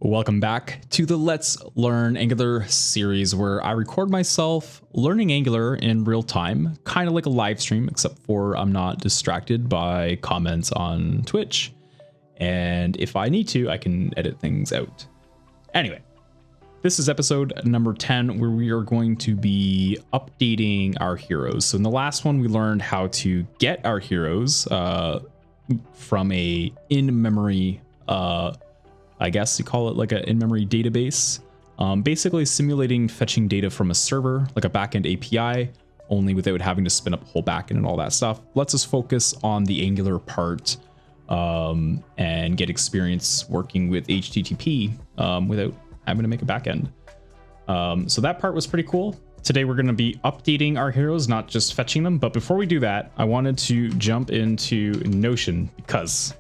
Welcome back to the Let's Learn Angular series, where I record myself learning Angular in real time, kind of like a live stream, except for I'm not distracted by comments on Twitch. And if I need to, I can edit things out. Anyway, this is episode number 10, where we are going to be updating our heroes. So in the last one, we learned how to get our heroes from a in-memory I guess you call it like an in-memory database, basically simulating fetching data from a server, like a backend API, only without having to spin up a whole backend and all that stuff. Lets us focus on the Angular part and get experience working with HTTP without having to make a backend. So that part was pretty cool. Today we're going to be updating our heroes, not just fetching them. But before we do that, I wanted to jump into Notion because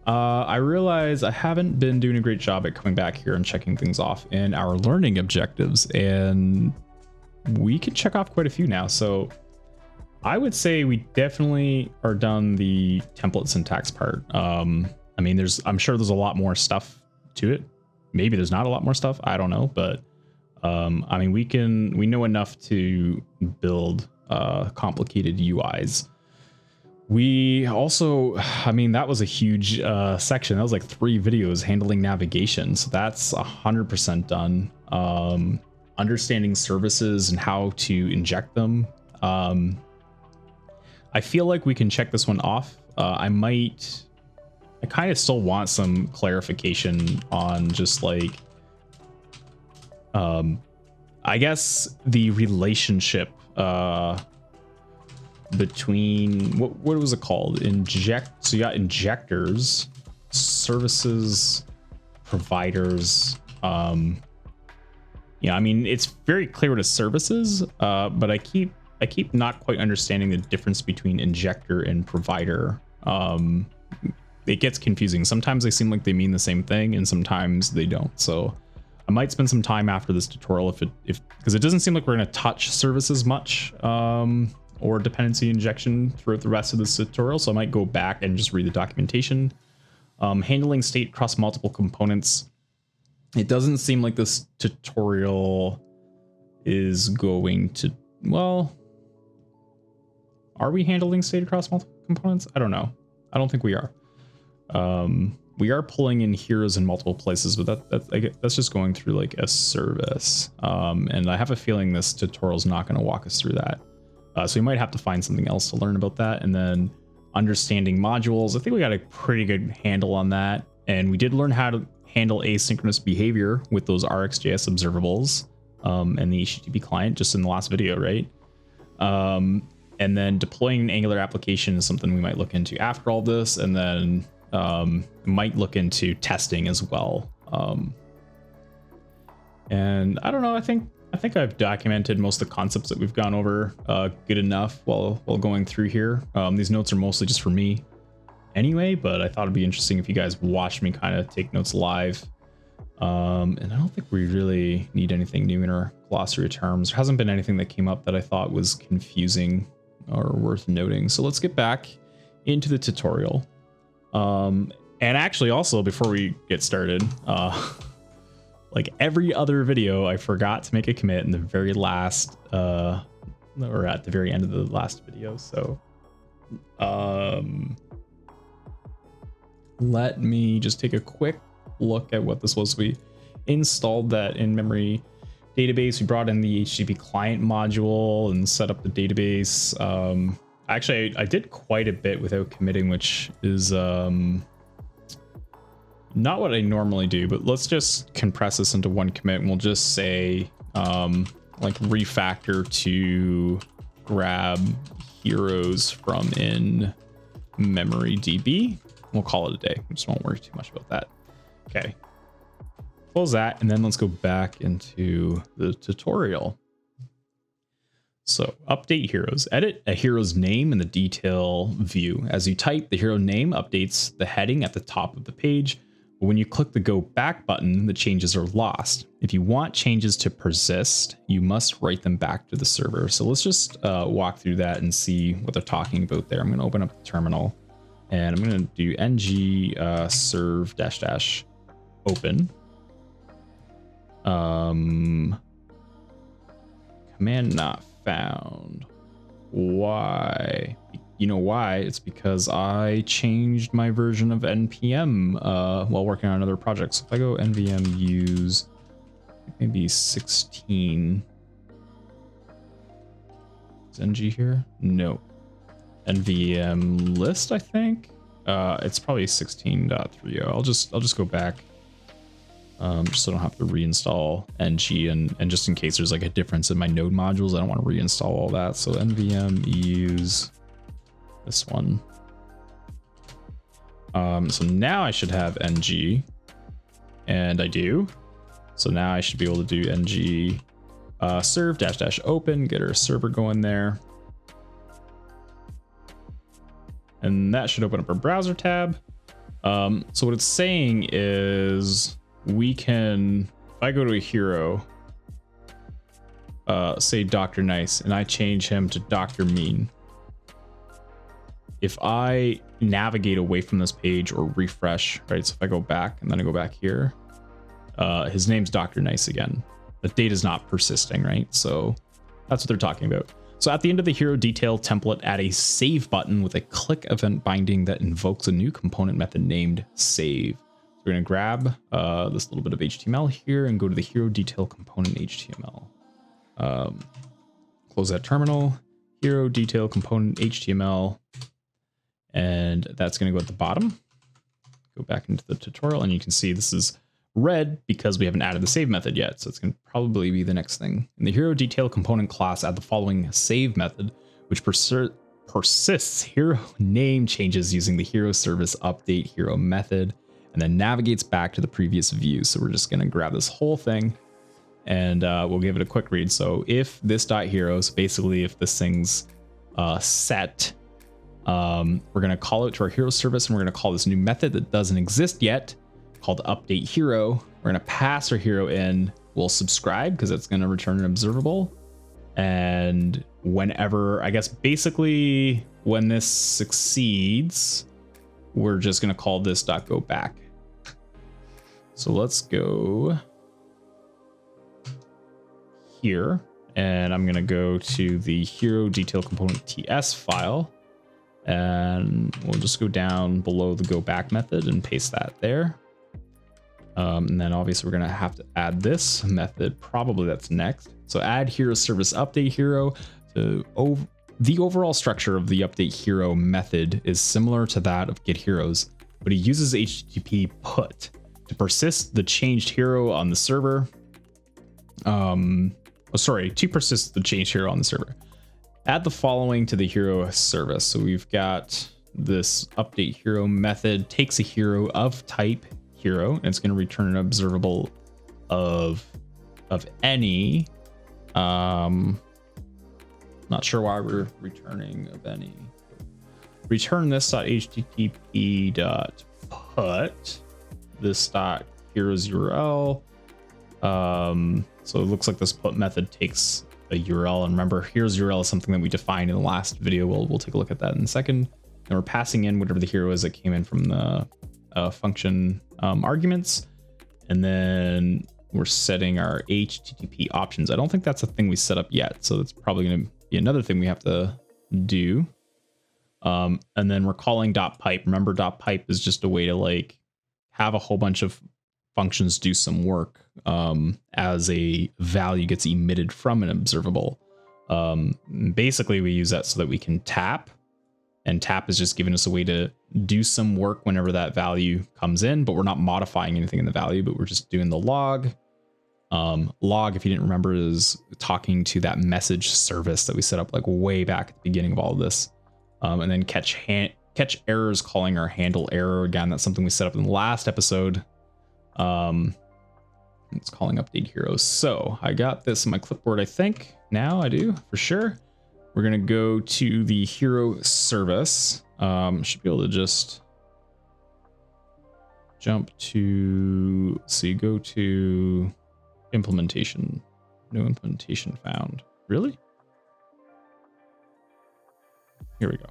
I realize I haven't been doing a great job at coming back here and checking things off in our learning objectives, and we can check off quite a few now. So I would say we definitely are done the template syntax part. I mean, I'm sure there's a lot more stuff to it. Maybe there's not a lot more stuff. I don't know, but I mean, we know enough to build complicated UIs. We also, I mean, that was a huge section. That was like 3 videos handling navigation. So that's 100% done. Understanding services and how to inject them. I feel like we can check this one off. I kind of still want some clarification on just like, I guess the relationship, between what was it called? So you got injectors, services, providers. Yeah, I mean, it's very clear to services, but I keep not quite understanding the difference between injector and provider. It gets confusing. Sometimes they seem like they mean the same thing, and sometimes they don't. So I might spend some time after this tutorial because it doesn't seem like we're going to touch services much. Or dependency injection throughout the rest of this tutorial. So I might go back and just read the documentation. Handling state across multiple components. It doesn't seem like this tutorial is going to, well, are we handling state across multiple components? I don't know. I don't think we are. We are pulling in heroes in multiple places, but that's just going through like a service. And I have a feeling this tutorial is not going to walk us through that. So we might have to find something else to learn about that. And then understanding modules. I think we got a pretty good handle on that. And we did learn how to handle asynchronous behavior with those RxJS observables and the HTTP client just in the last video, right? And then deploying an Angular application is something we might look into after all this. And then might look into testing as well. And I don't know, I think I've documented most of the concepts that we've gone over good enough while going through here. These notes are mostly just for me anyway, but I thought it'd be interesting if you guys watched me kind of take notes live. And I don't think we really need anything new in our glossary of terms. There hasn't been anything that came up that I thought was confusing or worth noting. So let's get back into the tutorial. And actually also before we get started, like every other video, I forgot to make a commit in the very last, or at the very end of the last video. So, let me just take a quick look at what this was. We installed that in-memory database. We brought in the HTTP client module and set up the database. Actually, I did quite a bit without committing, which is, not what I normally do, but let's just compress this into one commit and we'll just say like refactor to grab heroes from in memory DB. We'll call it a day. I just won't worry too much about that. Okay. Close that. And then let's go back into the tutorial. So update heroes. Edit a hero's name in the detail view. As you type, the hero name updates the heading at the top of the page. But when you click the go back button, the changes are lost. If you want changes to persist, you must write them back to the server. So let's just walk through that and see what they're talking about there. I'm going to open up the terminal and I'm going to do ng serve -- open. Command not found. Why? You know why? It's because I changed my version of npm while working on another project. So if I go nvm use maybe 16. Is ng here? No. nvm list, I think. It's probably 16.30. I'll just go back. Just so I don't have to reinstall ng and just in case there's like a difference in my node modules, I don't want to reinstall all that. So nvm use this one. So now I should have ng, and I do. So now I should be able to do ng serve -- open, get our server going there. And that should open up our browser tab. So what it's saying is we can, if I go to a hero, say Dr. Nice, and I change him to Dr. Mean. If I navigate away from this page or refresh, right? So if I go back and then I go back here, his name's Dr. Nice again. The data is not persisting, right? So that's what they're talking about. So at the end of the hero detail template, add a save button with a click event binding that invokes a new component method named save. So we're going to grab this little bit of HTML here and go to the hero detail component HTML. Close that terminal, hero detail component HTML, and that's going to go at the bottom. Go back into the tutorial and you can see this is red because we haven't added the save method yet. So it's going to probably be the next thing. In the hero detail component class, add the following save method, which persists hero name changes using the hero service update hero method, and then navigates back to the previous view. So we're just going to grab this whole thing and we'll give it a quick read. So if this dot hero, so basically if this thing's set, we're going to call it to our hero service, and we're going to call this new method that doesn't exist yet, called update hero. We're going to pass our hero in. We'll subscribe because it's going to return an observable. And whenever, I guess basically when this succeeds, we're just going to call this .go back. So let's go here, and I'm going to go to the hero detail component TS file, and we'll just go down below the go back method and paste that there. And then obviously we're going to have to add this method. Probably that's next. So add hero service update hero. The overall structure of the update hero method is similar to that of get heroes, but it uses HTTP put to persist the changed hero on the server. To persist the changed hero on the server. Add the following to the hero service. So we've got this update hero method takes a hero of type hero, and it's going to return an observable of any. Not sure why we're returning of any. Return this .http put this .heroes URL. So it looks like this put method takes a URL, and remember, here's URL is something that we defined in the last video. We'll take a look at that in a second. And we're passing in whatever the hero is that came in from the function arguments, and then we're setting our HTTP options. I don't think that's a thing we set up yet, so that's probably going to be another thing we have to do. And then we're calling .pipe. Remember, .pipe is just a way to like have a whole bunch of functions do some work as a value gets emitted from an observable. Basically, we use that so that we can tap, and tap is just giving us a way to do some work whenever that value comes in, but we're not modifying anything in the value, but we're just doing the log. Log, if you didn't remember, is talking to that message service that we set up like way back at the beginning of all of this. And then catch errors, calling our handle error. Again, that's something we set up in the last episode. It's calling update heroes. So I got this in my clipboard, I think. Now I do, for sure. We're going to go to the hero service. Should be able to just jump to, so you go to implementation. No implementation found. Really? Here we go.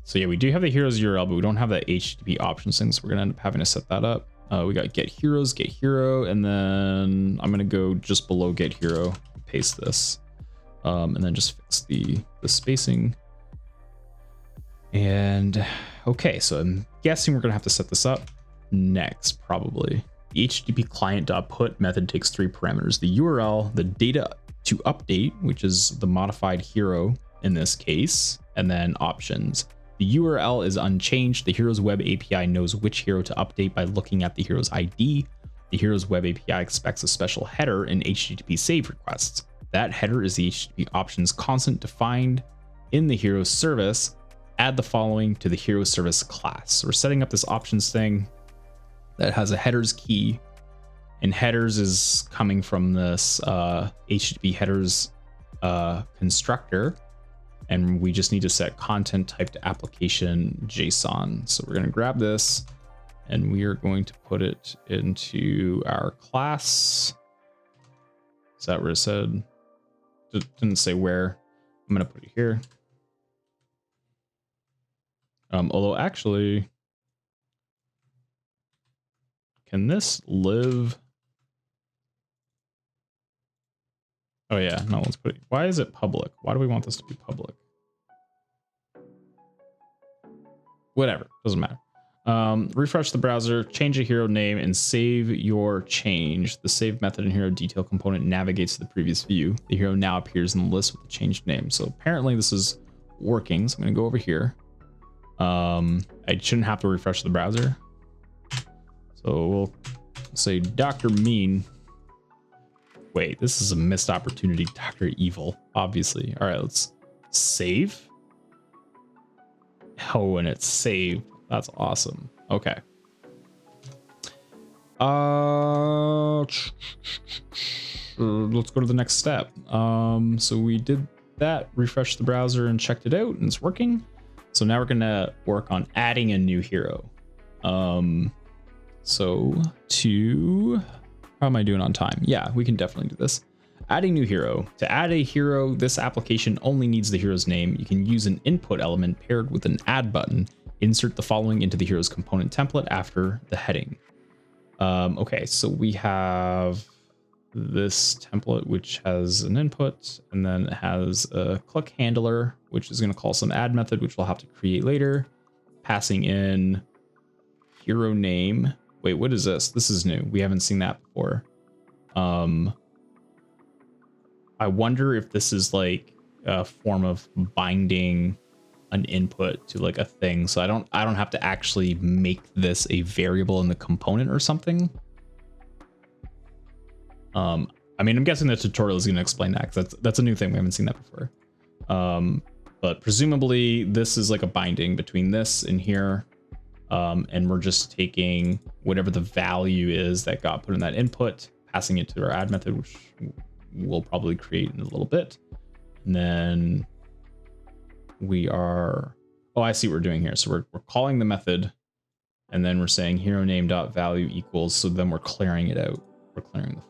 So yeah, we do have the heroes URL, but we don't have that HTTP options thing, so we're going to end up having to set that up. We got get heroes, get hero, and then I'm gonna go just below get hero, paste this, and then just fix the spacing. And okay, so I'm guessing we're gonna have to set this up next, probably. The HTTP client.put method takes 3 parameters: the URL, the data to update, which is the modified hero in this case, and then options. The URL is unchanged. The hero's web API knows which hero to update by looking at the hero's ID. The hero's web API expects a special header in HTTP save requests. That header is the HTTP options constant defined in the hero service. Add the following to the hero service class. So we're setting up this options thing that has a headers key, and headers is coming from this HTTP headers constructor. And we just need to set content type to application JSON. So we're going to grab this and we are going to put it into our class. Is that where it said? It didn't say where. I'm going to put it here. Although actually, can this live? Oh yeah, no, let's put it. Why is it public? Why do we want this to be public? Whatever, doesn't matter. Refresh the browser, change a hero name, and save your change. The save method and hero detail component navigates to the previous view. The hero now appears in the list with the changed name. So apparently this is working. So I'm gonna go over here. I shouldn't have to refresh the browser. So we'll say Dr. Mean. Wait, this is a missed opportunity. Dr. Evil, obviously. All right, let's save. Oh, and it's saved. That's awesome. Okay. Let's go to the next step. So we did that, refreshed the browser and checked it out, and it's working. So now we're gonna work on adding a new hero. So how am I doing on time? Yeah, we can definitely do this. Adding new hero. To add a hero, this application only needs the hero's name. You can use an input element paired with an add button. Insert the following into the hero's component template after the heading. Okay, so we have this template, which has an input, and then it has a click handler, which is going to call some add method, which we'll have to create later, passing in hero name. Wait, what is this? This is new. We haven't seen that before. I wonder if this is like a form of binding an input to like a thing. So I don't have to actually make this a variable in the component or something. I mean, I'm guessing the tutorial is going to explain that, because that's a new thing. We haven't seen that before. But presumably this is like a binding between this and here. And we're just taking whatever the value is that got put in that input, passing it to our add method, which we'll probably create in a little bit. And then we are, oh, I see what we're doing here. So we're calling the method, and then we're saying hero name dot value equals. So then we're clearing it out. We're clearing the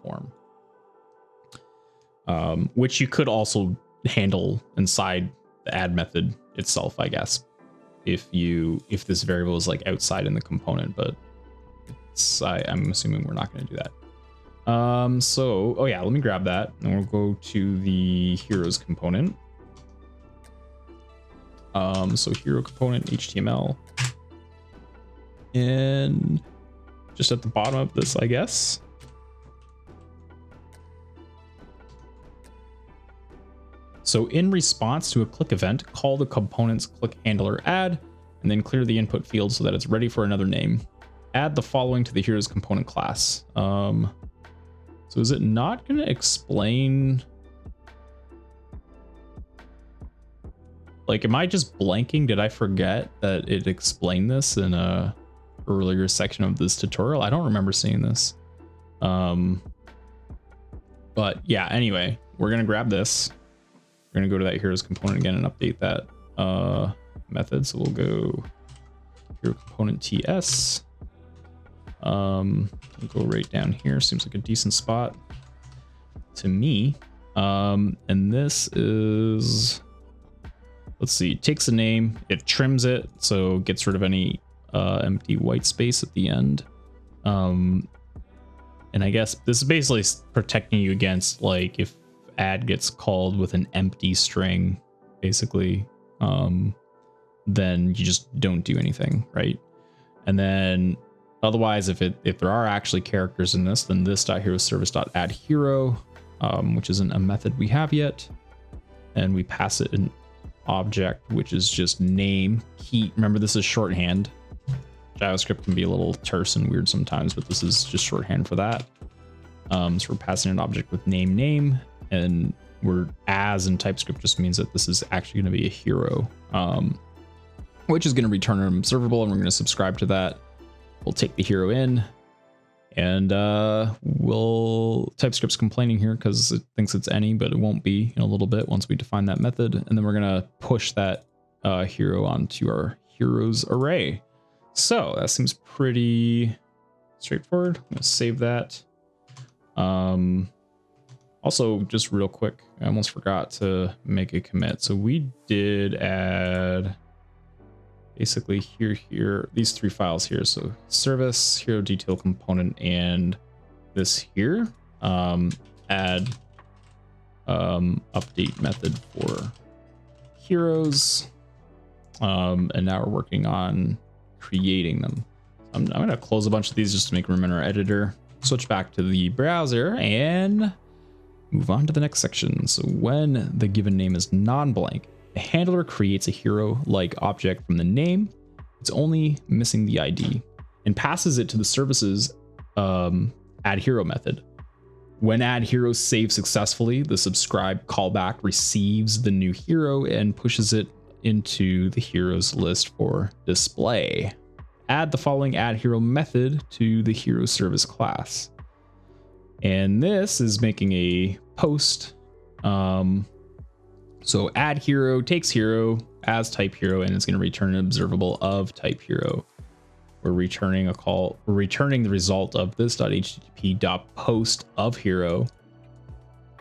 form, which you could also handle inside the add method itself, I guess, if this variable is like outside in the component, but I'm assuming we're not going to do that. So, oh yeah, let me grab that, and we'll go to the heroes component. So hero component HTML, and just at the bottom of this, I guess. So in response to a click event, call the component's click handler add, and then clear the input field so that it's ready for another name. Add the following to the heroes component class. So is it not going to explain? Like, am I just blanking? Did I forget that it explained this in a earlier section of this tutorial? I don't remember seeing this. But yeah, anyway, we're going to grab this. We're going to go to that heroes component again and update that method. So we'll go hero component TS. We'll go right down here. Seems like a decent spot to me. And this is, let's see, it takes a name, it trims it, so gets rid of any empty white space at the end. And I guess this is basically protecting you against like if add gets called with an empty string, basically, then you just don't do anything, right? And then otherwise, if there are actually characters in this, then this.heroService.addHero, which isn't a method we have yet, and we pass it an object, which is just name key. Remember, this is shorthand. JavaScript can be a little terse and weird sometimes, but this is just shorthand for that. So we're passing an object with name, and we're as in TypeScript just means that this is actually going to be a hero, which is going to return an observable, and we're going to subscribe to that. We'll take the hero in, and TypeScript's complaining here because it thinks it's any, but it won't be in a little bit once we define that method. And then we're going to push that hero onto our heroes array. So that seems pretty straightforward. I'm gonna save that. Also, just real quick, I almost forgot to make a commit. So we did add basically here, these three files here. So service, hero detail component, and this here. Add update method for heroes. And now we're working on creating them. I'm going to close a bunch of these just to make room in our editor, switch back to the browser, and move on to the next section. So when the given name is non-blank, the handler creates a hero-like object from the name. It's only missing the ID and passes it to the service's addHero method. When addHero saves successfully, the subscribe callback receives the new hero and pushes it into the heroes list for display. Add the following addHero method to the hero service class. And this is making a post. So addHero takes hero as type hero, and it's going to return an observable of type hero. We're returning a call. We're returning the result of this.http.post of hero,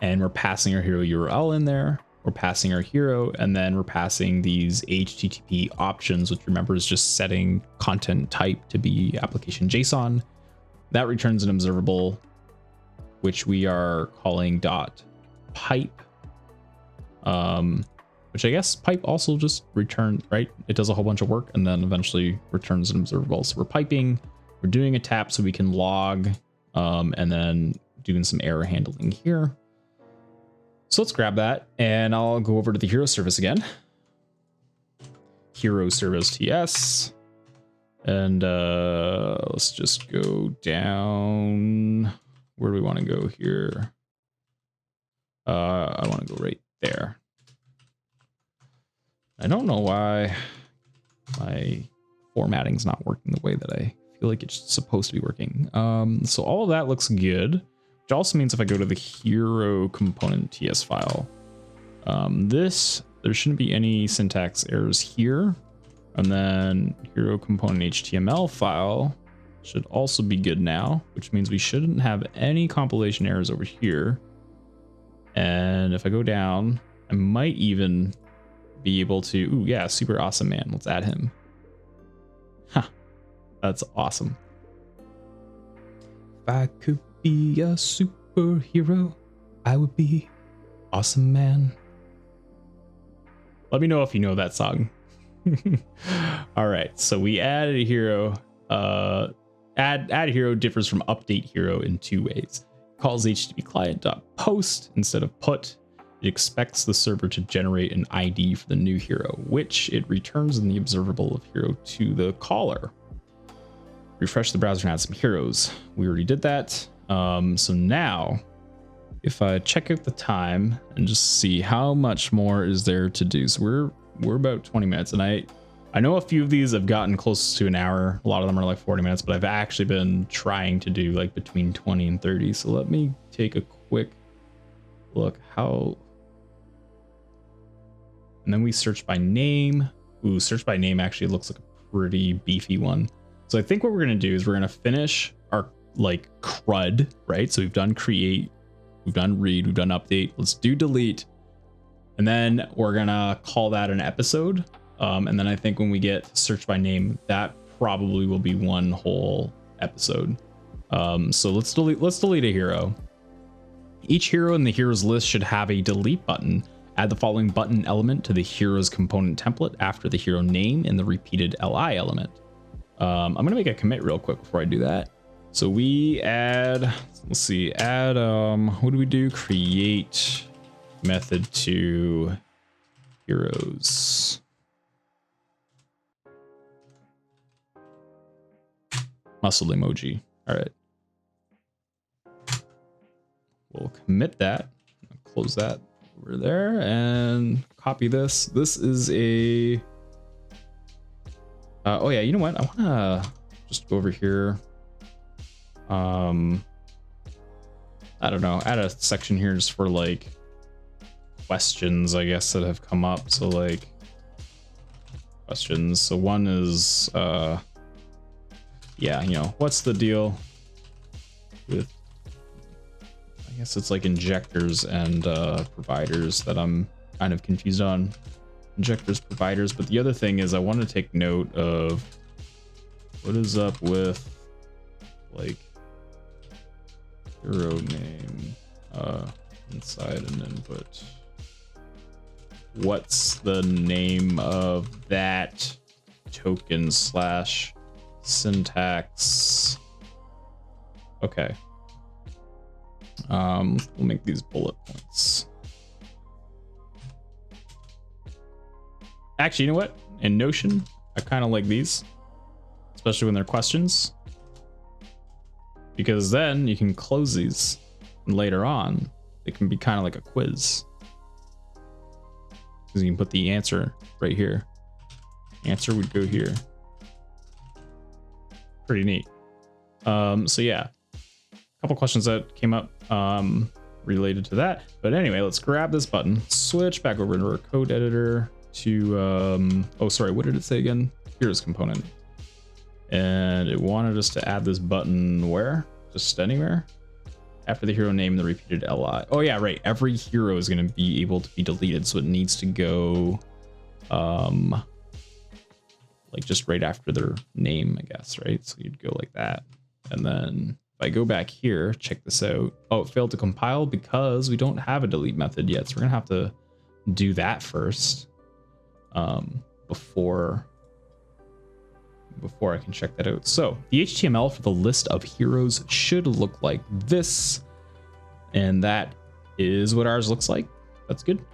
and we're passing our hero URL in there. We're passing our hero, and then we're passing these HTTP options, which remember is just setting content type to be application JSON. That returns an observable, which we are calling .pipe, which I guess pipe also just returns, right? It does a whole bunch of work and then eventually returns an observable. So we're piping, we're doing a tap so we can log, and then doing some error handling here. So let's grab that, and I'll go over to the hero service again. Hero service TS. And let's just go down. Where do we want to go here? I want to go right there. I don't know why my formatting's not working the way that I feel like it's supposed to be working. So all of that looks good. Which also means if I go to the hero component TS file, there shouldn't be any syntax errors here. And then hero component HTML file should also be good now, which means we shouldn't have any compilation errors over here. And if I go down, I might even be able to, ooh, yeah, super awesome man. Let's add him. Huh, that's awesome. If I could be a superhero, I would be awesome man. Let me know if you know that song. All right, so we added a hero. Add hero differs from update hero in two ways. It calls HTTP client.post instead of put. It expects the server to generate an ID for the new hero, which it returns in the observable of hero to the caller. Refresh the browser and add some heroes. We already did that. So now, if I check out the time and just see how much more is there to do. So we're about 20 minutes, and I know a few of these have gotten close to an hour. A lot of them are like 40 minutes, but I've actually been trying to do like between 20 and 30. So let me take a quick look how. And then we search by name. Ooh, search by name actually looks like a pretty beefy one. So I think what we're going to do is we're going to finish our like CRUD, right? So we've done create, we've done read, we've done update. Let's do delete. And then we're going to call that an episode. And then I think when we get search by name, that probably will be one whole episode. So let's delete a hero. Each hero in the heroes list should have a delete button. Add the following button element to the heroes component template after the hero name and the repeated li element. I'm gonna make a commit real quick before I do that. So we add, let's see, add, what do we do? Create method to heroes. Muscle emoji. All right. We'll commit that. Close that over there and copy this. This is a. Oh yeah, you know what? I wanna just go over here. I don't know. Add a section here just for like questions, I guess, that have come up. So like questions. So one is, yeah, you know, what's the deal with? I guess it's like injectors and providers that I'm kind of confused on. Injectors, providers, but the other thing is I want to take note of what is up with like hero name inside an input. What's the name of that token slash syntax? Okay. We'll make these bullet points. Actually, you know what? In Notion, I kind of like these, especially when they're questions, because then you can close these and later on. It can be kind of like a quiz, because you can put the answer right here. Answer would go here. Pretty neat. So yeah, a couple questions that came up related to that. But anyway, let's grab this button, switch back over to our code editor to oh sorry, what did it say again? Heroes component. And it wanted us to add this button where? Just anywhere? After the hero name, the repeated li. Oh yeah, right. Every hero is going to be able to be deleted, so it needs to go like just right after their name, I guess, right? So you'd go like that. And then if I go back here, check this out. Oh, it failed to compile because we don't have a delete method yet. So we're gonna have to do that first before I can check that out. So the HTML for the list of heroes should look like this. And that is what ours looks like. That's good.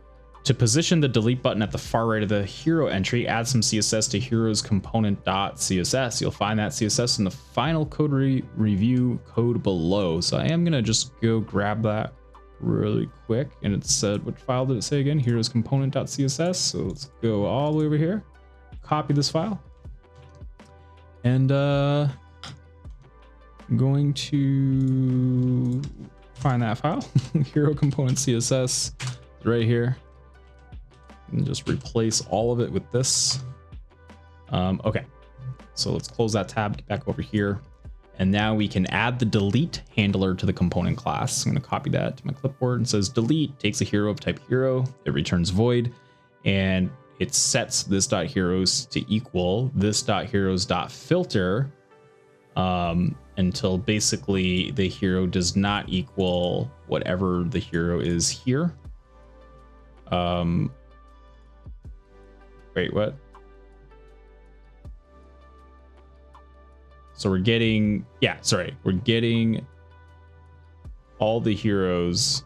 To position the delete button at the far right of the hero entry, add some CSS to heroes component.css. You'll find that CSS in the final code review code below. So I am gonna just go grab that really quick. And it said, what file did it say again? Heroes component.css. So let's go all the way over here, copy this file. And I'm going to find that file, hero component CSS right here. And just replace all of it with this. Okay, so let's close that tab, get back over here. And now we can add the delete handler to the component class. I'm gonna copy that to my clipboard. And says delete takes a hero of type hero, it returns void, and it sets this dot heroes to equal this dot heroes dot filter until basically the hero does not equal whatever the hero is here. Wait, what? So we're getting, yeah, sorry, we're getting all the heroes.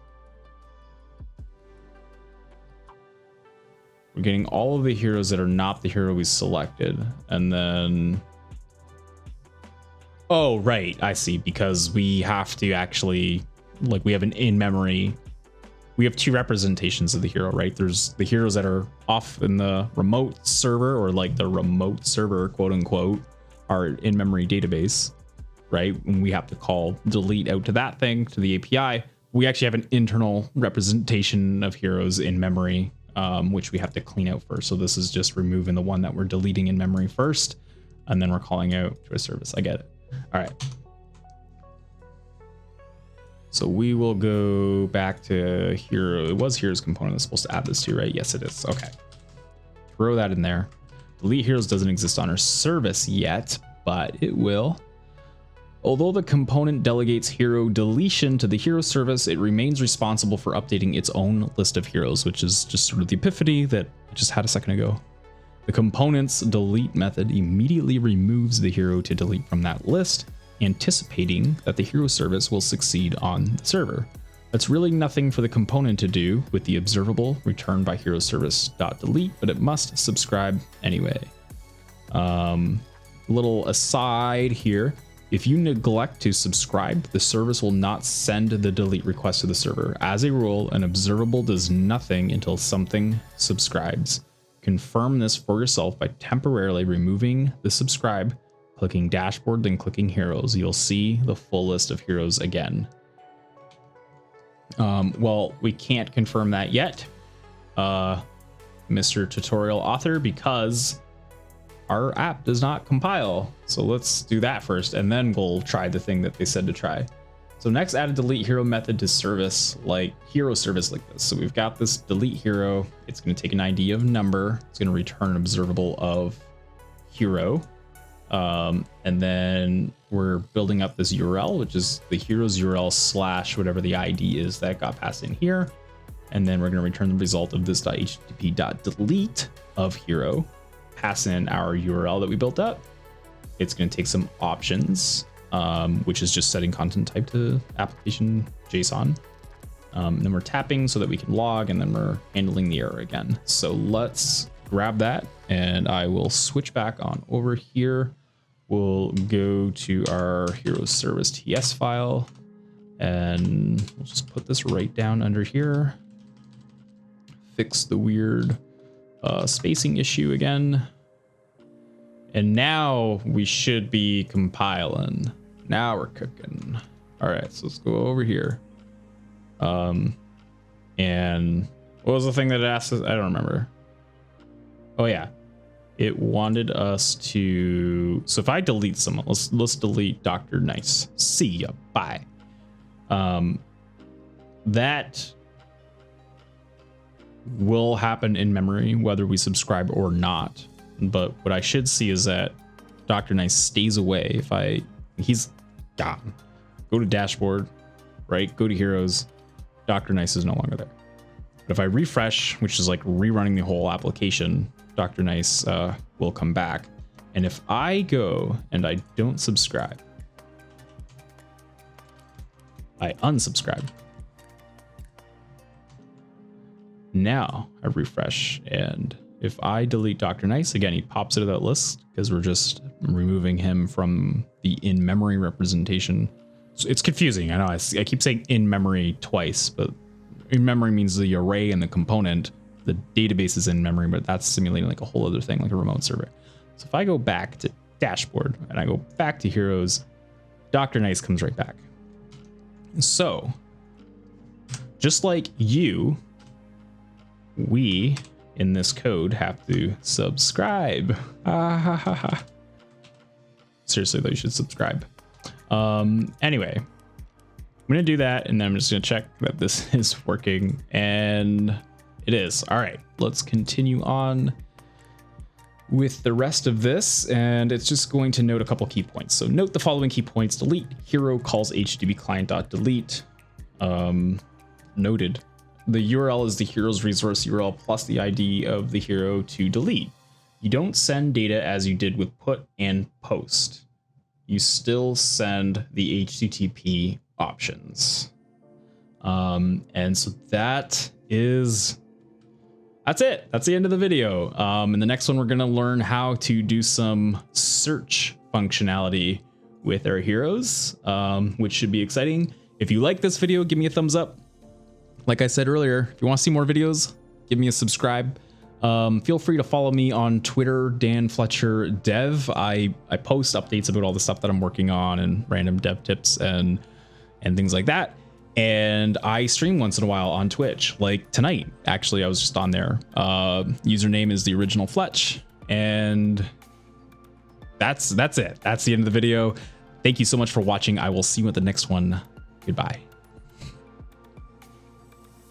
We're getting all of the heroes that are not the hero we selected. And then, oh, right, I see, because we have to actually, like, we have an in-memory, we have two representations of the hero, right? There's the heroes that are off in the remote server, or like the remote server, quote unquote, our in-memory database, right? And we have to call delete out to that thing, to the API. We actually have an internal representation of heroes in memory, which we have to clean out first. So this is just removing the one that we're deleting in memory first, and then we're calling out to a service. I get it. All right. So we will go back to hero. It was heroes component that's supposed to add this to, right? Yes, it is. Okay. Throw that in there. Delete heroes doesn't exist on our service yet, but it will. Although the component delegates hero deletion to the hero service, it remains responsible for updating its own list of heroes, which is just sort of the epiphany that I just had a second ago. The component's delete method immediately removes the hero to delete from that list, anticipating that the hero service will succeed on the server. That's really nothing for the component to do with the observable return by hero service.delete, but it must subscribe anyway. Little aside here, if you neglect to subscribe, the service will not send the delete request to the server. As a rule, an observable does nothing until something subscribes. Confirm this for yourself by temporarily removing the subscribe, clicking dashboard, then clicking heroes. You'll see the full list of heroes again. Well, we can't confirm that yet, Mr. Tutorial Author, because our app does not compile. So let's do that first, and then we'll try the thing that they said to try. So next, add a delete hero method to service, like hero service like this. So we've got this delete hero. It's going to take an ID of number. It's going to return an observable of hero. And then we're building up this URL, which is the hero's URL / whatever the ID is that got passed in here. And then we're going to return the result of this .http.delete of hero, pass in our URL that we built up. It's going to take some options, which is just setting content type to application JSON. Then we're tapping so that we can log, and then we're handling the error again. So let's grab that, and I will switch back on over here. We'll go to our hero service TS file, and we'll just put this right down under here. Fix the weird spacing issue again. And now we should be compiling. Now we're cooking. All right, so let's go over here. And what was the thing that it asked us? I don't remember. Oh yeah, it wanted us to. So if I delete someone, let's delete Dr. Nice. See ya, bye. That will happen in memory whether we subscribe or not. But what I should see is that Dr. Nice stays away. He's gone. Go to dashboard, right? Go to heroes. Dr. Nice is no longer there. But if I refresh, which is like rerunning the whole application, Dr. Nice will come back. And if I go and I don't subscribe, I unsubscribe. Now I refresh, and if I delete Dr. Nice, again, he pops out of that list because we're just removing him from the in-memory representation. So it's confusing. I know I keep saying in-memory twice, but in-memory means the array and the component. The database is in memory, but that's simulating like a whole other thing, like a remote server. So if I go back to dashboard and I go back to heroes, Dr. Nice comes right back. So just like you, we in this code have to subscribe. Seriously though, you should subscribe. Anyway, I'm gonna do that, and then I'm just gonna check that this is working, and it is. All right, let's continue on with the rest of this, and it's just going to note a couple key points. So note the following key points: delete hero calls HTTP client.delete. Noted. The URL is the hero's resource URL plus the ID of the hero to delete. You don't send data as you did with put and post. You still send the HTTP options. And so that's it. That's the end of the video. In the next one, we're going to learn how to do some search functionality with our heroes, which should be exciting. If you like this video, give me a thumbs up. Like I said earlier, if you want to see more videos, give me a subscribe. Feel free to follow me on Twitter, Dan Fletcher Dev. I post updates about all the stuff that I'm working on and random dev tips and things like that. And I stream once in a while on Twitch, like tonight. Actually, I was just on there. Username is the original Fletch, and that's it. That's the end of the video. Thank you so much for watching. I will see you at the next one. Goodbye.